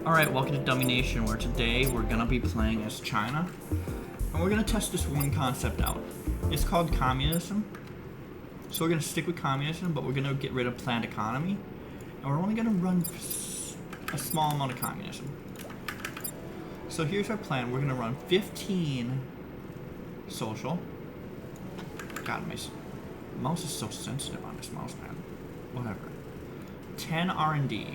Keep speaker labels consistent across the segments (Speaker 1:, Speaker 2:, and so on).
Speaker 1: Alright, welcome to Dummynation, where today we're going to be playing as China. And we're going to test this one concept out. It's called Communism. So we're going to stick with Communism, but we're going to get rid of planned economy. And we're only going to run a small amount of Communism. So here's our plan. We're going to run 15 social. God, my mouse is so sensitive on this mouse pad. Whatever. 10 R&D.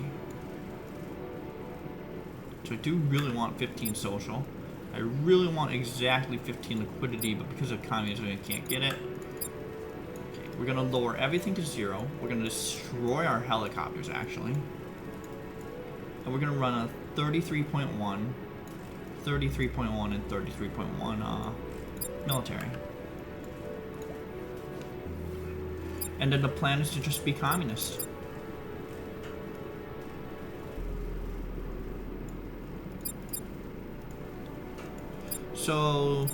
Speaker 1: So I do really want 15 social. I really want exactly 15 liquidity, but because of communism I can't get it. Okay, we're gonna lower everything to 0. We're gonna destroy our helicopters actually. And we're gonna run a 33.1, 33.1, and 33.1 military. And then the plan is to just be communist. So,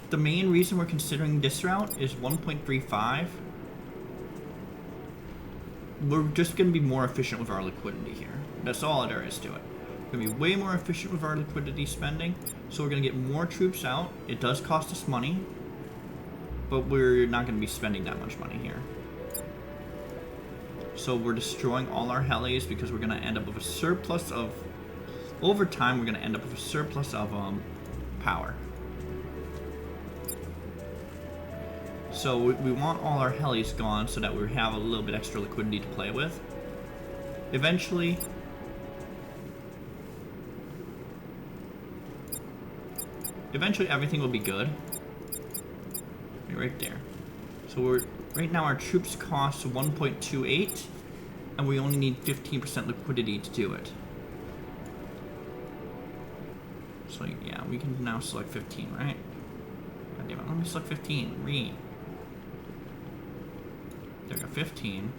Speaker 1: the main reason we're considering this route is 1.35. We're just going to be more efficient with our liquidity here. That's all there is to it. We're going to be way more efficient with our liquidity spending, so we're going to get more troops out. It does cost us money, but we're not going to be spending that much money here. So we're destroying all our helis because we're going to end up with a surplus of... Over time, we're going to end up with a surplus of power. So we want all our helis gone so that we have a little bit extra liquidity to play with. Eventually everything will be good. Right there. So right now our troops cost 1.28 and we only need 15% liquidity to do it. So yeah, we can now select 15, right? God damn it, let me select 15. There we go, 15.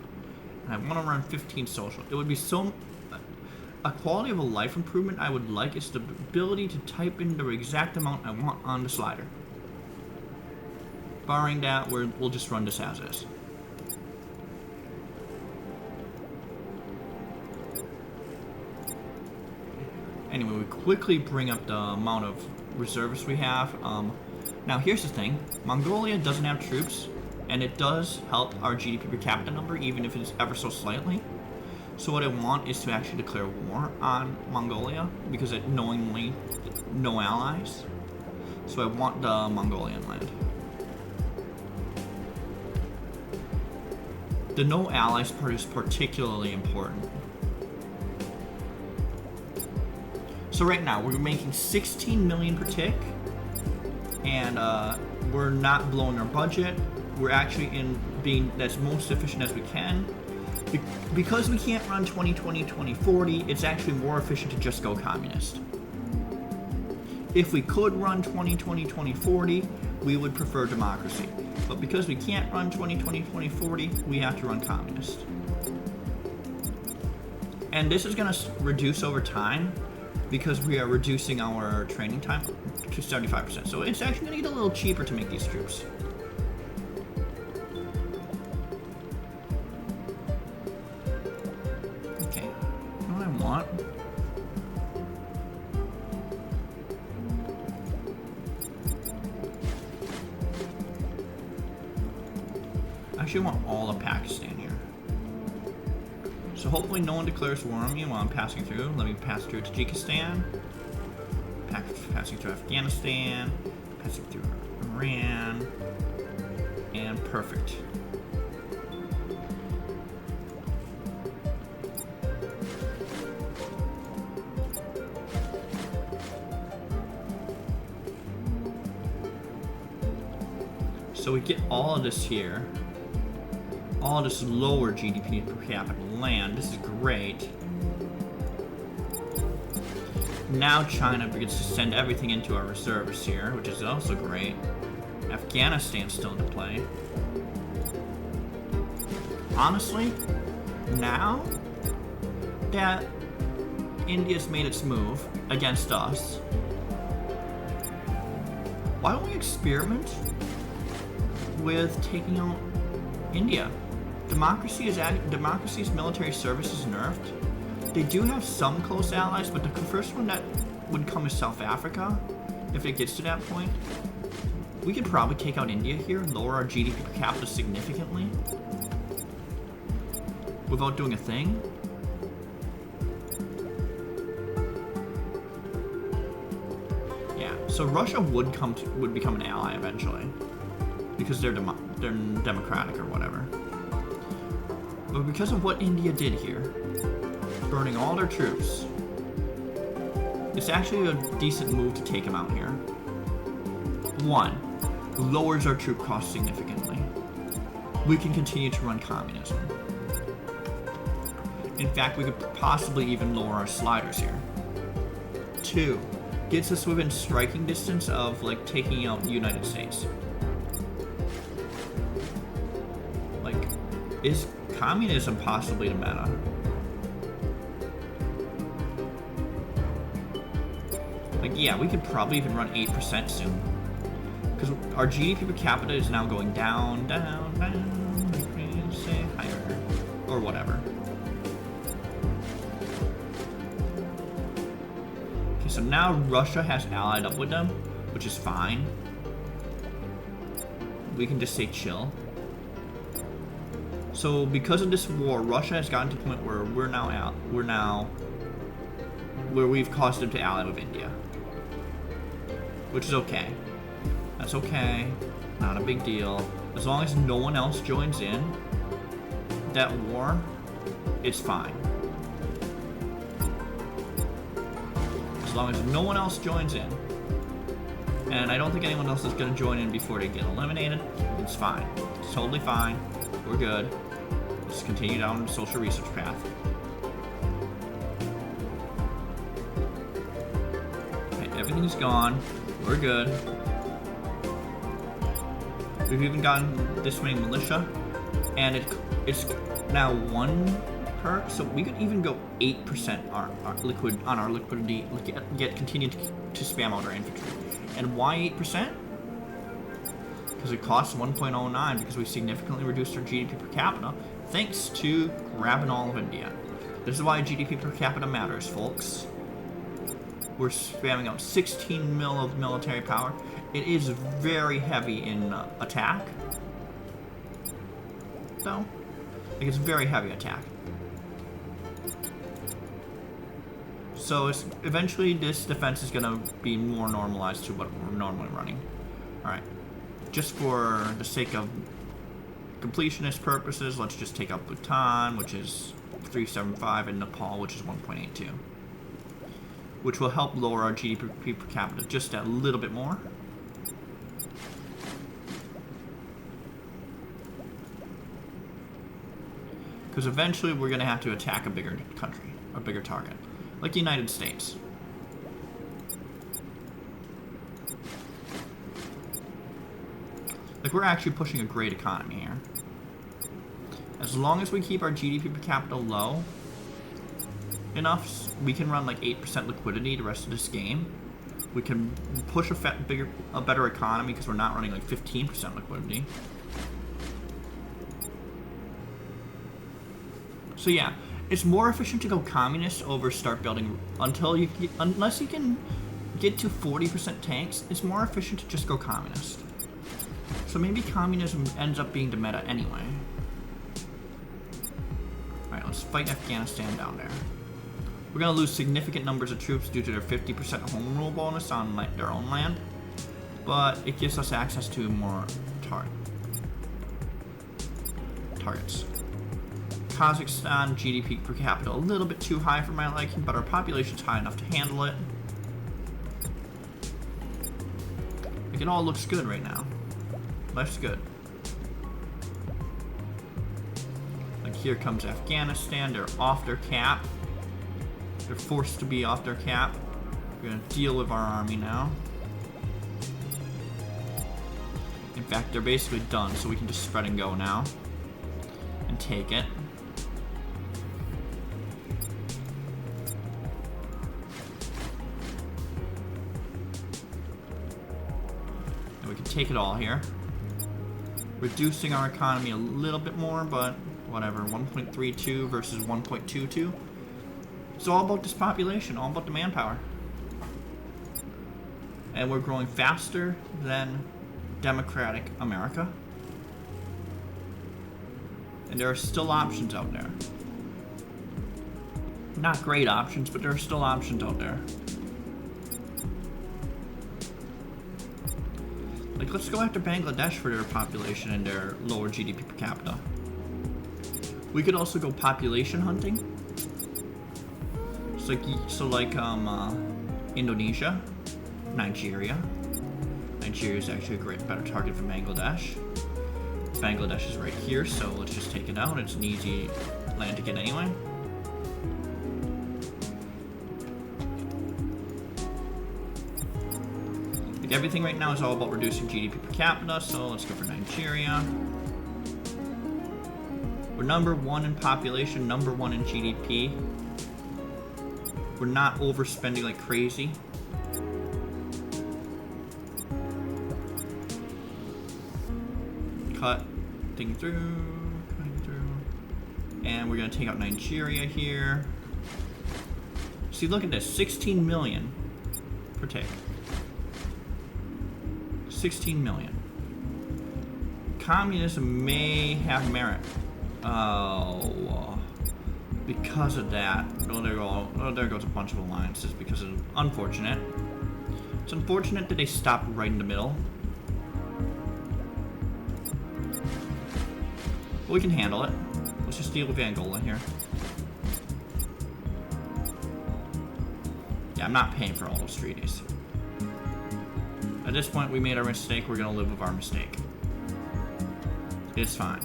Speaker 1: And I want to run 15 social. It would be so... A quality of a life improvement I would like is the ability to type in the exact amount I want on the slider. Barring that, we'll just run this as is. Anyway, we quickly bring up the amount of reservists we have. Now, here's the thing. Mongolia doesn't have troops, and it does help our GDP per capita number, even if it's ever so slightly. So what I want is to actually declare war on Mongolia, because it knowingly no allies. So I want the Mongolian land. The no allies part is particularly important. So right now, we're making 16 million per tick, and we're not blowing our budget. We're actually in being as most efficient as we can. Because we can't run 2020, 2040, it's actually more efficient to just go communist. If we could run 2020, 2040, we would prefer democracy. But because we can't run 2020, 2040, we have to run communist. And this is going to reduce over time, because we are reducing our training time to 75%. So it's actually going to get a little cheaper to make these troops. Okay, what I want... I actually want all of Pakistan here. So hopefully no one declares war on me while I'm passing through. Let me pass through Tajikistan, passing through Afghanistan, passing through Iran, and perfect. So we get all of this here. All this lower GDP per capita land. This is great. Now China begins to send everything into our reserves here, which is also great. Afghanistan's still into play. Honestly, now that India's made its move against us, why don't we experiment with taking out India? Democracy's military service is nerfed. They do have some close allies, but the first one that would come is South Africa. If it gets to that point, we could probably take out India here, lower our GDP per capita significantly without doing a thing. Yeah, so Russia would become an ally eventually because they're democratic or whatever. But because of what India did here, burning all their troops, it's actually a decent move to take them out here. 1, lowers our troop costs significantly. We can continue to run communism. In fact, we could possibly even lower our sliders here. 2, gets us within striking distance of like taking out the United States. Like, is communism possibly the meta? Like, yeah, we could probably even run 8% soon. Because our GDP per capita is now going down, say higher, or whatever. Okay, so now Russia has allied up with them, which is fine. We can just say chill. So because of this war, Russia has gotten to the point where where we've caused them to ally with India. Which is okay. That's okay. Not a big deal. As long as no one else joins in that war, it's fine. As long as no one else joins in. And I don't think anyone else is going to join in before they get eliminated. It's fine. It's totally fine. We're good. Let's continue down the social research path. Okay, everything's gone. We're good. We've even gotten this many militia, and it's now 1 perk, so we could even go 8% our liquidity, yet continue to spam out our infantry. And why 8%? Because it costs 1.09 because we significantly reduced our GDP per capita thanks to grabbing all of India. This is why GDP per capita matters, folks. We're spamming out 16 mil of military power. It is very heavy in attack, though. Like, it's very heavy attack. So eventually this defense is going to be more normalized to what we're normally running. Alright. Just for the sake of completionist purposes, let's just take out Bhutan, which is 375, and Nepal, which is 1.82. Which will help lower our GDP per capita just a little bit more. Because eventually we're going to have to attack a bigger country, a bigger target, like the United States. Like, we're actually pushing a great economy here. As long as we keep our GDP per capita low enough, we can run like 8% liquidity the rest of this game. We can push a better economy because we're not running like 15% liquidity. So yeah, it's more efficient to go communist over start building unless you can get to 40% tanks. It's more efficient to just go communist. So maybe communism ends up being the meta anyway. Alright, let's fight Afghanistan down there. We're going to lose significant numbers of troops due to their 50% home rule bonus on their own land, but it gives us access to more targets. Kazakhstan, GDP per capita a little bit too high for my liking, but our population's high enough to handle it. Like, it all looks good right now. Life's good. Like, here comes Afghanistan. They're off their cap. They're forced to be off their cap. We're gonna deal with our army now. In fact, they're basically done, so we can just spread and go now. And take it. And we can take it all here. Reducing our economy a little bit more, but whatever. 1.32 versus 1.22. It's all about this population, all about the manpower. And we're growing faster than democratic America. And there are still options out there. Not great options, but there are still options out there. Like, let's go after Bangladesh for their population and their lower GDP per capita. We could also go population hunting. So like Indonesia, Nigeria. Nigeria is actually a better target for Bangladesh. Bangladesh is right here, so let's just take it out. It's an easy land to get anyway. Like, everything right now is all about reducing GDP per capita, so let's go for Nigeria. We're number 1 in population, number 1 in GDP. We're not overspending like crazy. Cutting through. And we're gonna take out Nigeria here. See, look at this, 16 million per tick. 16 million. Communism may have merit. Oh, because of that. Oh, there goes a bunch of alliances because of unfortunate. It's unfortunate that they stopped right in the middle. But we can handle it. Let's just deal with Angola here. Yeah, I'm not paying for all those treaties. At this point, we made our mistake. We're gonna live with our mistake. It's fine.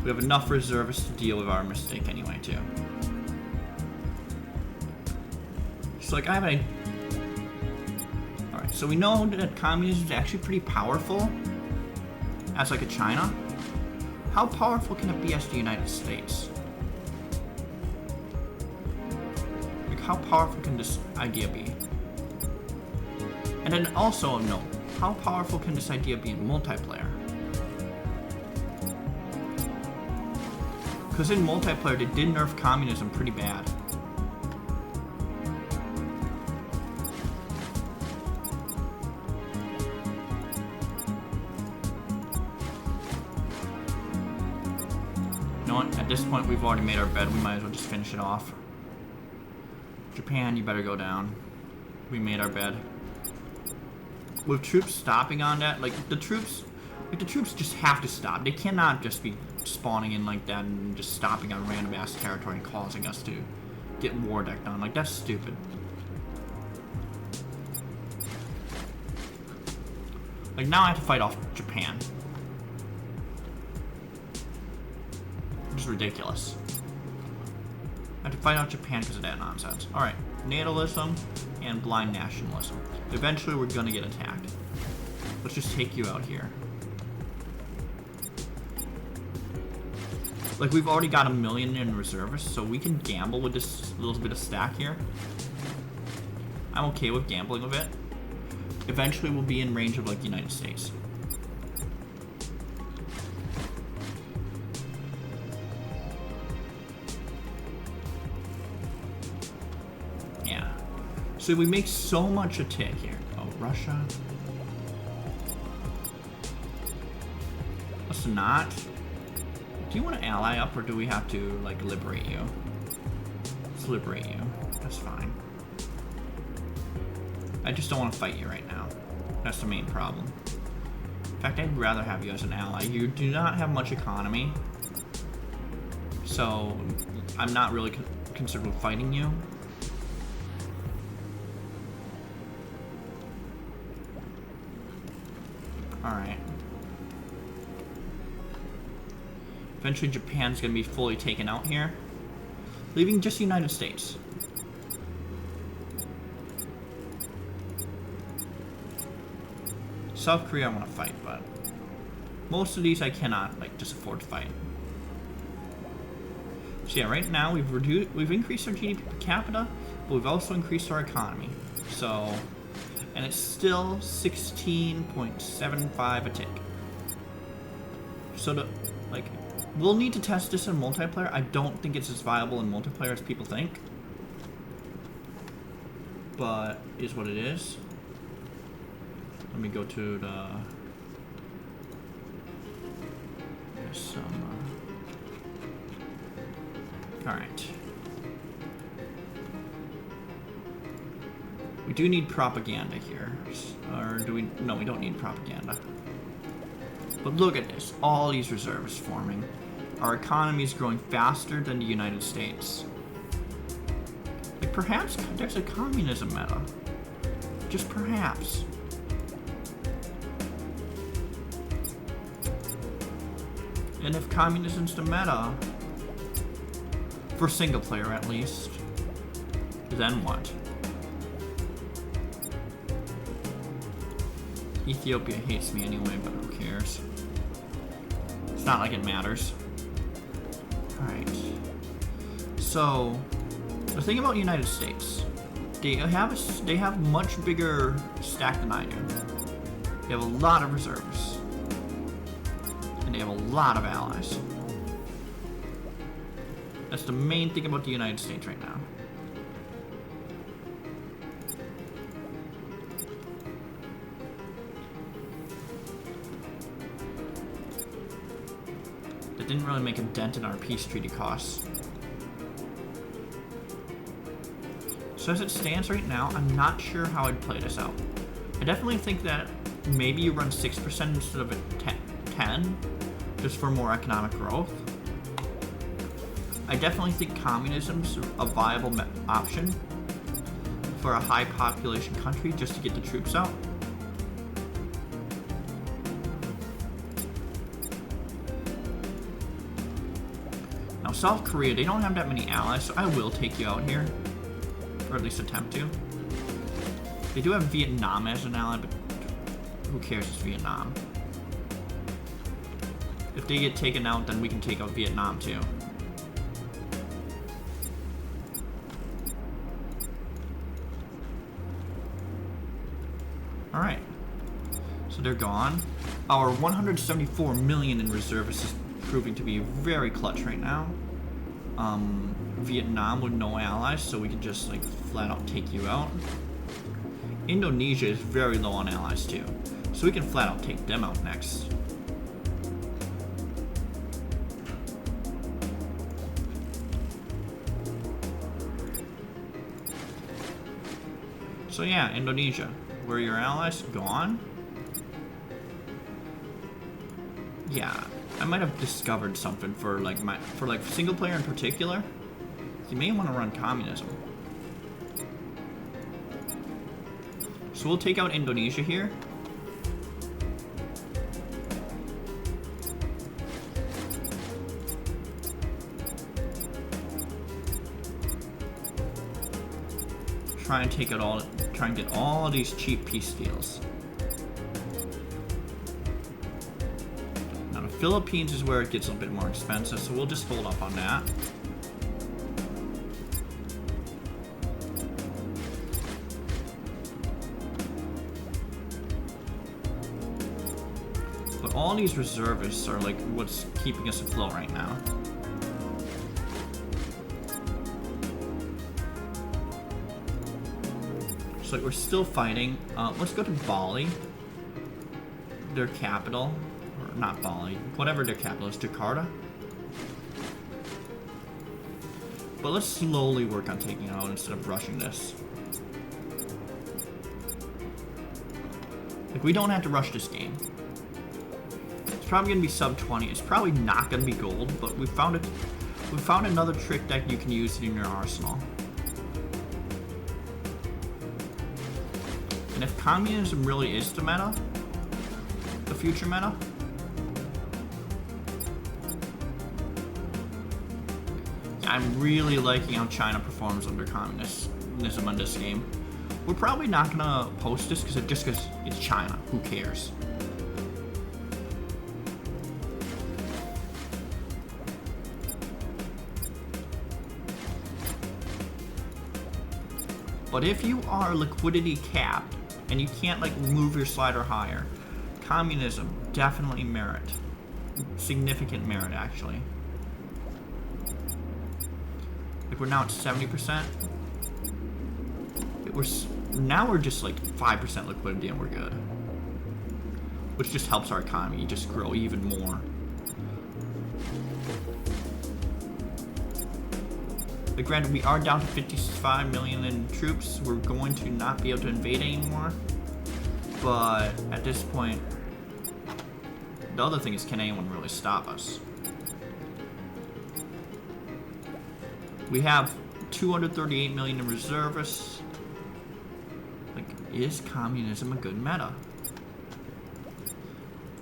Speaker 1: We have enough reservists to deal with our mistake anyway, too. So, like, I have a... Alright, so we know that communism is actually pretty powerful as, like, a China. How powerful can it be as the United States? Like, how powerful can this idea be? And then also, no, how powerful can this idea be in multiplayer? Because in multiplayer, they did nerf communism pretty bad. You know what? At this point, we've already made our bed. We might as well just finish it off. Japan, you better go down. We made our bed. With troops stopping on that, like the troops just have to stop. They cannot just be spawning in like that and just stopping on random ass territory and causing us to get war decked on. Like, that's stupid. Like, now I have to fight off Japan. Which is ridiculous. I have to fight off Japan because of that nonsense. Alright, natalism and blind nationalism. Eventually we're gonna get attacked. Let's just take you out here. Like, we've already got 1 million in reservists, so we can gamble with this little bit of stack here. I'm okay with gambling with it. Eventually we'll be in range of, like, the United States. Yeah. So we make so much a tick here. Oh, Russia. Let's not. Do you want to ally up, or do we have to, like, liberate you? Let's liberate you. That's fine. I just don't want to fight you right now. That's the main problem. In fact, I'd rather have you as an ally. You do not have much economy, so I'm not really concerned with fighting you. Alright. Eventually Japan's gonna be fully taken out here, leaving just the United States. South Korea I want to fight, but most of these I cannot, like, just afford to fight. So yeah, right now we've increased our GDP per capita, but we've also increased our economy. So, and it's still 16.75 a tick. So We'll need to test this in multiplayer. I don't think it's as viable in multiplayer as people think. But is what it is. Let me go to the... There's some... Alright. We do need propaganda here. Or do we... No, we don't need propaganda. But look at this. All these reserves forming. Our economy is growing faster than the United States. Like, perhaps there's a communism meta. Just perhaps. And if communism's the meta, for single player at least, then what? Ethiopia hates me anyway, but who cares? It's not like it matters. Alright. So, the thing about United States, they have much bigger stack than I do. They have a lot of reserves. And they have a lot of allies. That's the main thing about the United States right now. That didn't really make a dent in our peace treaty costs. So as it stands right now, I'm not sure how I'd play this out. I definitely think that maybe you run 6% instead of 10, just for more economic growth. I definitely think communism's a viable option for a high population country just to get the troops out. Now South Korea, they don't have that many allies, so I will take you out here. Or at least attempt to. They do have Vietnam as an ally, but who cares, it's Vietnam. If they get taken out, then we can take out Vietnam too. Alright. So they're gone. Our 174 million in reserves is proving to be very clutch right now. Vietnam with no allies, so we can just like flat out take you out. Indonesia is very low on allies too, so we can flat out take them out next. So yeah, Indonesia, where are your allies? Gone? Yeah, I might have discovered something for like single player in particular. You may want to run communism. So we'll take out Indonesia here. Try and take out all. Try and get all these cheap peace deals. Now the Philippines is where it gets a bit more expensive, so we'll just hold up on that. But all these reservists are like what's keeping us afloat right now. So we're still fighting. Let's go to Bali, their capital, or not Bali, whatever their capital is, Jakarta. But let's slowly work on taking it out instead of rushing this. Like, we don't have to rush this game. It's probably gonna be sub 20. It's probably not gonna be gold, but we found it. We found another trick that you can use in your arsenal. And if communism really is the meta, the future meta, I'm really liking how China performs under communism in this game. We're probably not gonna post this because it's China. Who cares? But if you are liquidity capped and you can't like move your slider higher, communism definitely significant merit, actually. Like, we're now at 70%. Now we're just like 5% liquidity and we're good. Which just helps our economy just grow even more. But granted, we are down to 55 million in troops. We're going to not be able to invade anymore. But at this point, the other thing is, can anyone really stop us? We have 238 million in reservists. Like, is communism a good meta?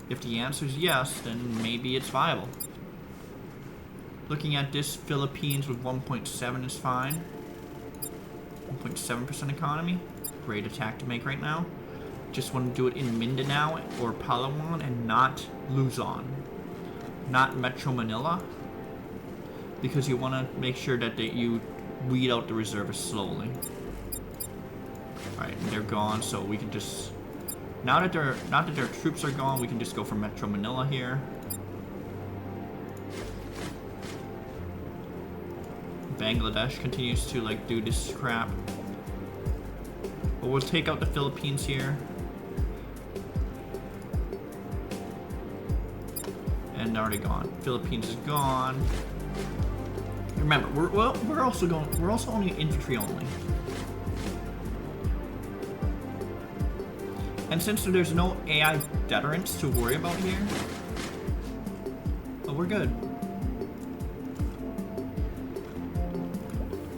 Speaker 1: If the answer is yes, then maybe it's viable. Looking at this, Philippines with 1.7 is fine. 1.7% economy. Great attack to make right now. Just want to do it in Mindanao or Palawan and not Luzon. Not Metro Manila. Because you want to make sure that you weed out the reservists slowly. Alright, they're gone, so we can just... Now that their troops are gone, we can just go for Metro Manila here. Bangladesh continues to like do this crap. But we'll take out the Philippines here. And they're already gone. Philippines is gone. Remember, we're also only infantry only. And since there's no AI deterrents to worry about here, well, we're good.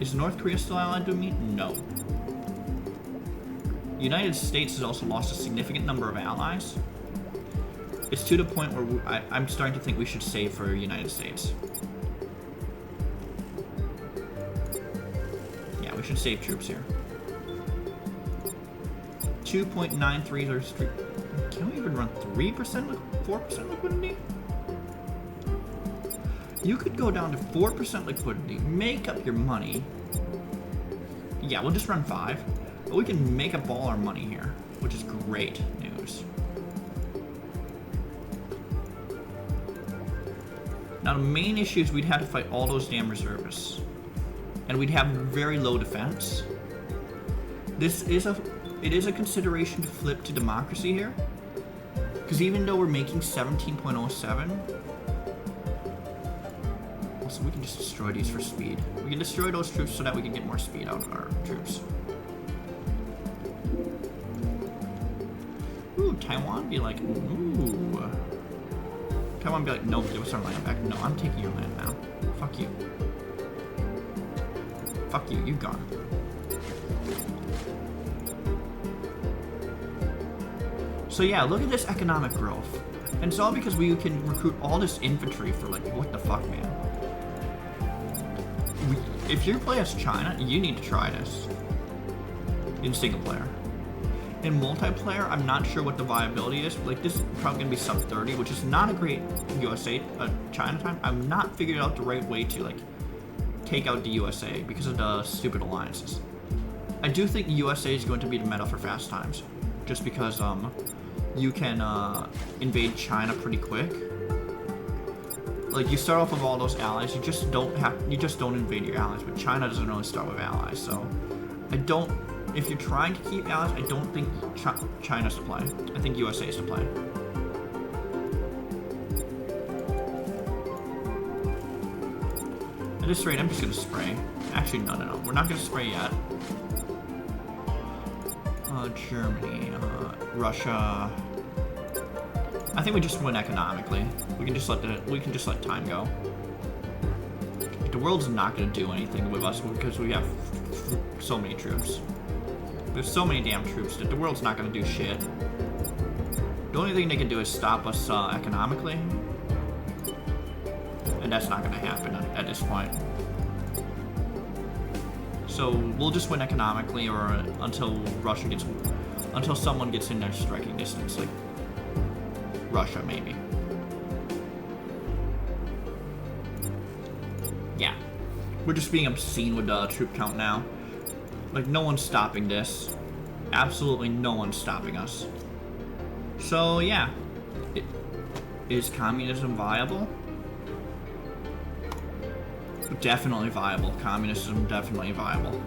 Speaker 1: Is North Korea still allied to me? No. The United States has also lost a significant number of allies. It's to the point where I'm starting to think we should save for the United States. Yeah, we should save troops here. 2.93 or 3. Can we even run 3%, 4% liquidity? You could go down to 4% liquidity, make up your money. Yeah, we'll just run 5. But we can make up all our money here, which is great news. Now the main issue is we'd have to fight all those damn reservists. And we'd have very low defense. It is a consideration to flip to democracy here. Because even though we're making 17.07, also we can just destroy these for speed. We can destroy those troops so that we can get more speed out of our troops. Ooh, Taiwan be like, ooh. Taiwan be like, no, give us our land back. No, I'm taking your land now. Fuck you. Fuck you, you gone. So yeah, look at this economic growth. And it's all because we can recruit all this infantry for like, what the fuck, man? If you play as China, you need to try this. In single player. In multiplayer, I'm not sure what the viability is. Like, this is probably gonna be sub 30, which is not a great USA, China time. I've not figured out the right way to like take out the USA because of the stupid alliances. I do think the USA is going to be the meta for fast times, just because you can invade China pretty quick. Like, you start off with all those allies, you just don't invade your allies, but China doesn't really start with allies, so if you're trying to keep allies, I don't think China's to play. I think USA's to play. At this rate, I'm just gonna spray. Actually, no. We're not gonna spray yet. Germany, Russia. I think we just win economically. We can just let time go. The world's not gonna do anything with us because we have so many troops. There's so many damn troops that the world's not gonna do shit. The only thing they can do is stop us economically. And that's not gonna happen at this point. So we'll just win economically or until someone gets in their striking distance, like Russia maybe. Yeah. We're just being obscene with the troop count now. Like, no one's stopping this. Absolutely no one's stopping us. So, yeah. Is communism viable? Definitely viable. Communism definitely viable.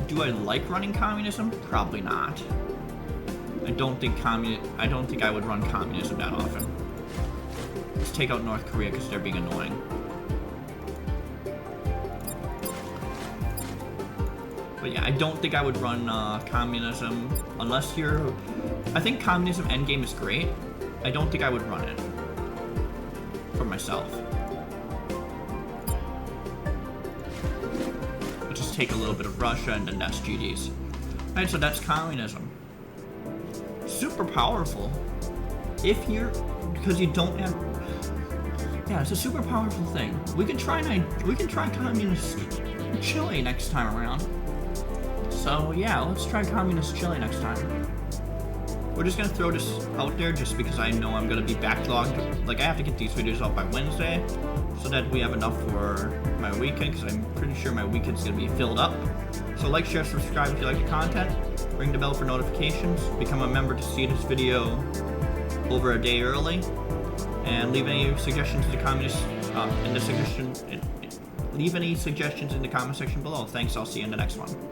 Speaker 1: Do I like running communism? Probably not. I don't think I would run communism that often. Let's take out North Korea because they're being annoying. But yeah, I don't think I would run communism unless you're... I think communism endgame is great. I don't think I would run it for myself. I'll just take a little bit of Russia and then that's GDs. Alright, so that's communism. Super powerful. If you're... Because you don't have... Yeah, it's a super powerful thing. We can try communist Chile next time around. So yeah, let's try communist Chile next time. We're just gonna throw this out there just because I know I'm gonna be backlogged. Like, I have to get these videos out by Wednesday so that we have enough for my weekend, because I'm pretty sure my weekend's gonna be filled up. So like, share, subscribe if you like the content. Ring the bell for notifications. Become a member to see this video over a day early. And leave any suggestions in the comments leave any suggestions in the comment section below. Thanks, I'll see you in the next one.